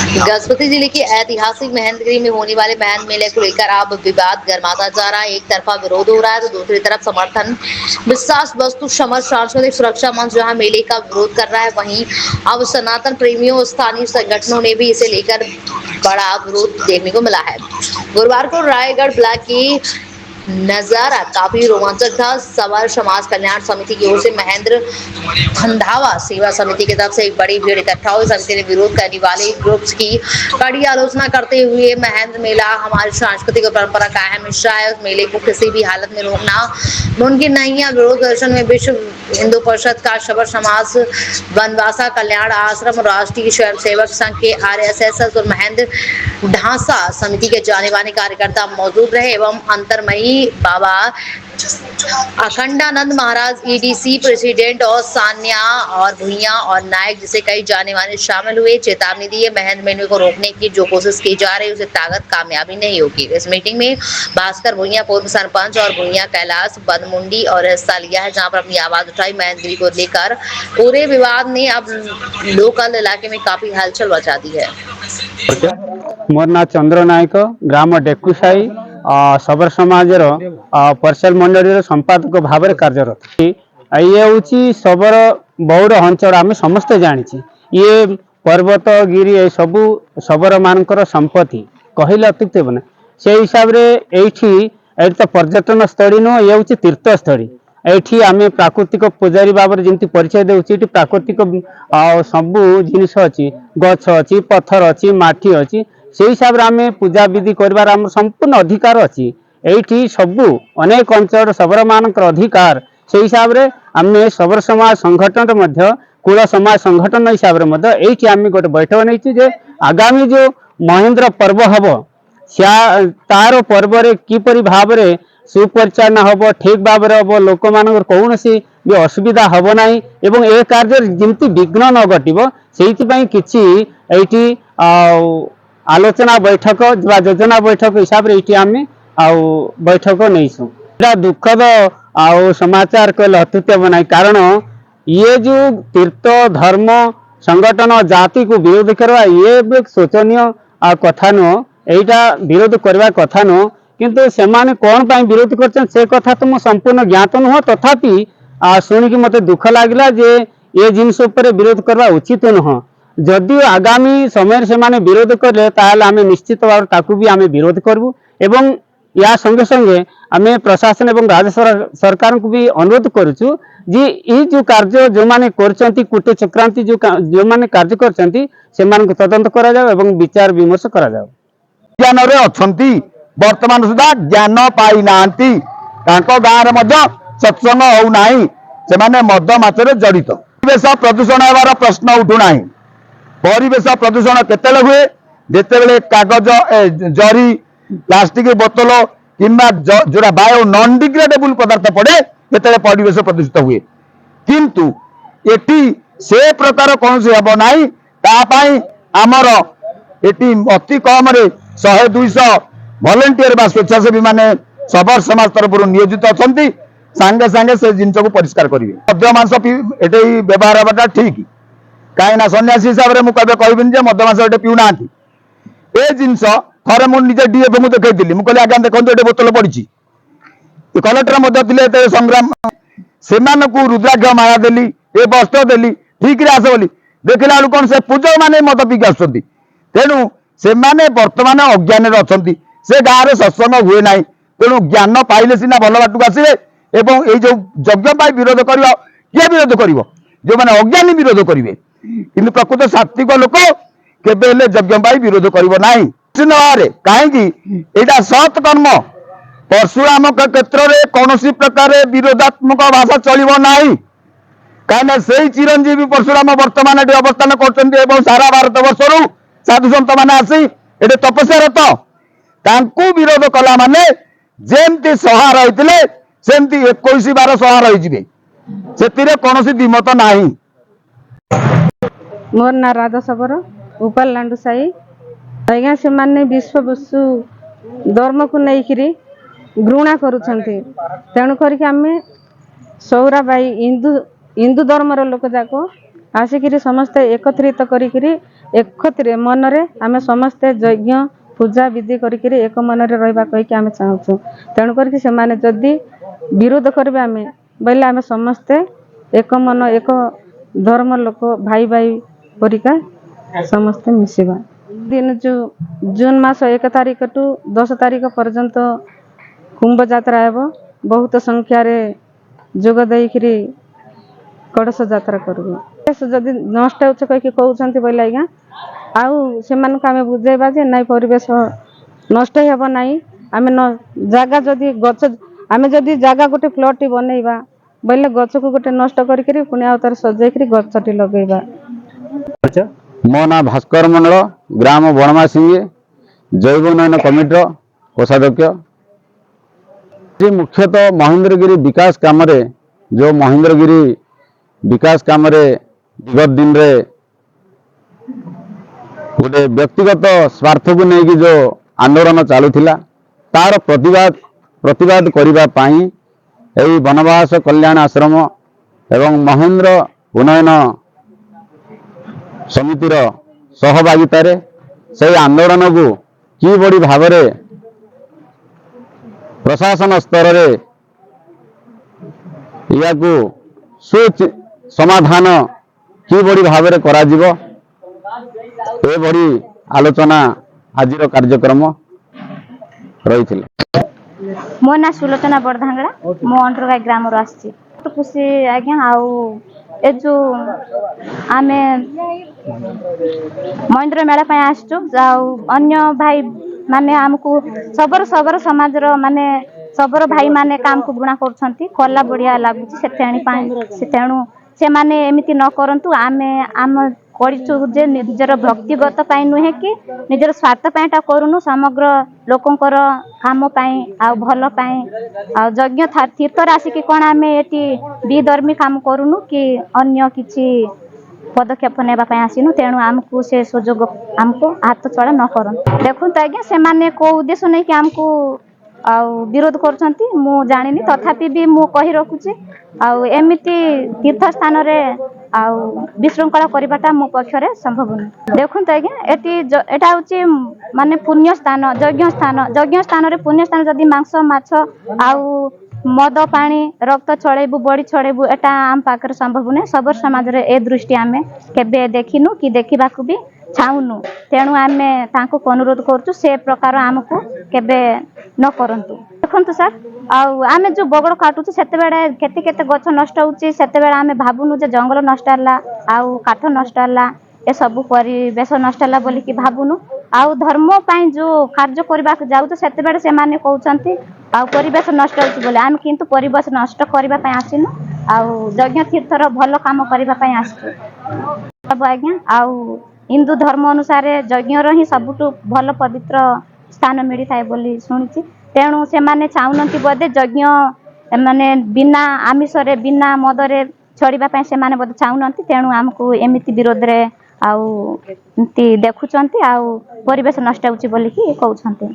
गजपति जिले के ऐतिहासिक महेंद्रगिरी में होने वाले महंत मेले को लेकर अब विवाद गर्माता जा रहा है। एक तरफा विरोध हो रहा है तो दूसरी तरफ समर्थन विश्वास वस्तु समाज सांस्कृतिक सुरक्षा मंच जहां मेले का विरोध कर रहा है, वहीं अब सनातन प्रेमियों स्थानीय संगठनों ने भी इसे लेकर बड़ा विरोध देखने को मिला है। गुरुवार को रायगढ़ ब्लॉक की नजारा काफी रोमांचक था। सवर समाज कल्याण समिति की ओर से महेंद्र खंडावा सेवा समिति की तरफ से एक बड़ी भीड़ इकट्ठा हुई। समिति ने विरोध करने वाले ग्रुप्स की कड़ी आलोचना करते हुए महेंद्र मेला हमारी सांस्कृतिक परंपरा का अहम हिस्सा है, उस मेले को किसी भी हालत में रोकना मुमकिन नहीं है। विरोध प्रदर्शन में विश्व हिंदू परिषद का सवर समाज, वनवासा कल्याण आश्रम, राष्ट्रीय स्वयं सेवक संघ के RSS और महेंद्र ढांसा समिति के जाने माने कार्यकर्ता मौजूद रहे एवं अंतरमयी बाबा अखंडानंद महाराज EDC प्रेसिडेंट और सान्या और भुइया और नायक जैसे कई जाने माने शामिल हुए। चेतावनी दी है, महंत मेले को रोकने की जो कोशिश की जा रही है उसे ताकत कामयाबी नहीं होगी। इस मीटिंग में भास्कर भुइया पूर्व सरपंच और भुइया कैलाश बदमुंडी और हिस्सा लिया है, जहां पर अपनी आवाज उठाई। महंतगिरी को लेकर पूरे विवाद ने अब लोकल इलाके में काफी हलचल मचा दी है। मोर ना चंद्र नायक, ग्राम डेकुसाई, सबर समाज परिषद मंडल संपादक भाव में कार्यरत। ये हूँ सबर बौर अंचल आम समस्ते जानी, ये पर्वत गिरी ये सबू सबर मानकर संपत्ति कहले अत्युक्ति बना से हिसाब से तो पर्यटन स्थली नुह, ये हूँ तीर्थस्थली। ये आम प्राकृतिक पूजारी भाव जमी परिचय देती, प्राकृतिक सबू जिनस अच्छी गछ अच्छी पत्थर अच्छी माटी अच्छी, से हिसाब से आम पूजा विधि कर संपूर्ण अधिकार अच्छी। ये सबू अनेक अंचल सबर मान अधिकार, से हिसाब से आम सबर समाज संगठन कुल समाज संगठन हिसाब से आम गोटे बैठक नहीं आगामी जो महेंद्र पर्व हम तार पर्व किपरि भाव में सुपरिचालना हम ठीक भाव में हम लोक मान कौन भी असुविधा हम ना एवं ए कार्य जमी विघ्न न घटव से किसी आलोचना बैठक योजना बैठक हिसाब से आम बैठक नहीं दुखद समाचार कहले अत्युत्य बना, कारण ये जो तीर्थ धर्म संगठन जाति को विरोध करवा ये शोचनीय कथा नुह, यहाँ विरोध करवा कथा नुह। किंतु सेमाने कौन पाई विरोध कर से कथा तो मुझे संपूर्ण ज्ञात नुह, तथापि शुणिकी मत दुख लगला जे ये जिनस विरोध करवा उचित नुह। जदि आगामी समय से माने विरोध कले ताल आमे निश्चित भाव ताकू भी आमे विरोध करबू एवं या संगे संगे आमे प्रशासन एवं राज्य सरकार को भी अनुरोध करूछु जी ये जो कार्य जो माने करचंती कूटे चक्रांति जो माने कार्य करचंती से मान को तदंत करा जाओ एवं विचार विमर्श करा जाओ। ज्ञान रे अछंती वर्तमान सुधा ज्ञान पाई नांती, तांको गां रे मध्य सत्संग हो नाही, से माने मद माचरे जड़ित। परिवेश प्रदूषण हेबार प्रश्न उठु नाही। परिवेश प्रदूषण केतेले हुए जेतेबेले कागज जरी प्लास्टिक बोतल किंबा जोड़ा बायो नॉन डिग्रेडेबल पदार्थ पड़े तेतेबेले परिवेश प्रदूषित हुए। किंतु एटी से प्रकार कौन से हम ना, तापाई आमर एटी अति कम रे 100-200 वॉलंटियर बा स्वेच्छासेवी माने सबर समाज तरफ नियोजित अछंती, सांगे सांगे से जिन को परिष्कार करेंगे। मद्य मांस ये व्यवहार हवाटा ठीक, कहीं सन्यासी हिसाब से मुझे कहबिन मद मांस ये पीऊना ए जिनस थे मुझे डीएफ मुझे देखी मुझे आज्ञा देखो ये बोतल पड़ी कलेक्टर संग्राम से रुद्राक्ष माया देली ए वस्त्र देली ठीक आस बोली देखला कौन से पूजक मैंने मद पीक आस तेणु से बर्तमान अज्ञान अच्छा से गाँव में सत्संग हुए ना, तेणु ज्ञान पाइले सीना भल बाटू आसवे एवं ये जो यज्ञ विरोध कर किए विरोध कर जो मैंने अज्ञानी विरोध करेंगे, कि प्रकृत सात्विक लोक केबे यज्ञ विरोध करना कहीं सत कर्म परशुराम क्षेत्र में कौन प्रकार विरोधात्मक भाषा चलो ना, कहीं से चिरंजीवी परशुराम वर्तमान ये अवस्थान कर सारा भारत वर्ष साधु सत मैंने आसी ये तपस्या रत विरोध कला माने जमती सहा रही सेमती 21 बार सहा रही से कौन दिमत ना। मोर ना राधा सबर उपाल लांडू साई आज्ञा से माने विश्व वस्तु धर्म को लेकिरी घृणा करुछंती, तेणु करके आमे सौरा बाई हिंदू धर्मर लोक जाक आसिक समस्ते एकत्रित करी एकत्रे मनरे आमे समस्ते यज्ञ पूजा विधि करिकरी एक मनरे रहबा कहिके आमे चाहूछु तेणु करके से माने जदि विरोध करबे आमे बोले आमे समस्ते एक मन एक धर्म लोक भाई भाई परिका समस्ते मिसिबा दिन जो जून मास 1 तारिख टू 10 तारिख पर्यंत कुंभ यात्रा हेबो बहुत संख्या रे जोग देइकरी कड़स यात्रा करबो जदि नष्ट होछ कहि कहउछंती बोले आज्ञा आउ से मन का आमे बुझेबा जे नै परिवेश नष्ट हेबो नै आमे जागा जदि गछ आमे जदि जागा गोटे प्लॉट बनेइबा बोले गछ को गोटे नष्ट करिकरी पुनि आउतर सजेकरी गछटी लगेइबा। मो ना भास्कर मंडल ग्राम बनमासिंगे जैव उन्नयन कमिटी कोषाध्यक्ष मुख्यतः महेंद्रगिरी विकास काम जो महेंद्रगिरी विकास काम विगत दिन रे गोटे व्यक्तिगत स्वार्थ को लेकिन जो आंदोलन चलुला तार प्रतिवाद करने यही बनवास कल्याण आश्रम एवं महेंद्र उन्नयन समितिर सहभागितार से आंदोलन को कि बड़ी भाव प्रशासन स्तर रे या समाधान कि बड़ी भाव करा जीवो ए बड़ी आलोचना आज कार्यक्रम रही। मो ना सुलोचना बड़धांगड़ा मो अंडरगाई ग्राम आसी तो खुशी आज्ञा आउ ए जो आमे महेंद्र मेला पे आसचु अन्य भाई माने हमको सबरो समाज रो माने सबरो भाई माने काम को गुणा करछंती कला बढ़िया लागुची से तेणु से माने एमिति न करंतु आमे आम करिचु जे निजर व्यक्तिगत पाई नुहे कि निजर स्वार्थ पाईटा करूनु समग्र लोकंकर काम पाई आ भल पाई आ यज्ञ तीर्थ राशि कि कोन आमे एटी विधर्मी काम करूनु कि अन्य किछि पदक्षेप नेबा पाई आसिनु तेणु हमको से सुजोग हमको हाथ चला न करन देखु त आज्ञा से माने को उद्देश्य नै कि हमको आ विरोध करछंती मु जानिनी तथापि भी मु कहि रखुची आ एमिति तीर्थ स्थान रे आ विशृंखला करबाटा मो पक्षरे संभव नै देखु त आज्ञा एटा होची माने पुण्य स्थान यज्ञ स्थान रे पुण्य स्थान जदी मांस माछ आ मद पानी रक्त छळेबु बड़ी छळेबु एटा आम पाकर संभव नै सब समाज रे ए दृष्टि आमे केबे देखिनु कि देखिबा को भी छाउनु तेणु आमे तांको अनुरोध करछु से प्रकार हमको केबे न करंतु देखंतु सर आमे जो बगड़ काटुछु सेते बेडे केते केते गछ नष्ट होउची सेते बेडे आमे भाबुनु जे जंगल नष्ट हला आउ काठ नष्ट हला ए सब परिवेश नष्ट हला बोली कि भाबुनु आउ धर्म पाई जो कार्य करबा जाउ तो सेते बेडे से माने कहउचंती आउ परिवेश नष्ट होउची बोले आमे किंतु परिवेश नष्ट करबा पाई आसिनु आउ यज्ञ तीर्थर भलो काम करबा पाई आसु सब आज्ञा आउ हिंदू धर्म अनुसार यज्ञ ही सबुठु भल पवित्र स्थान मिली थाए बोली सुनिछि तेणु से माने चाहुनंती बोधे यज्ञ माने बिना आमिष रे बिना मद रे छड़ीबा पय से माने बोधे चाहुनंती तेणु हमको एमिति विरोध रे आउ देखुचंती आउ परिवेश नष्ट होउची बोली कि कहउचंती।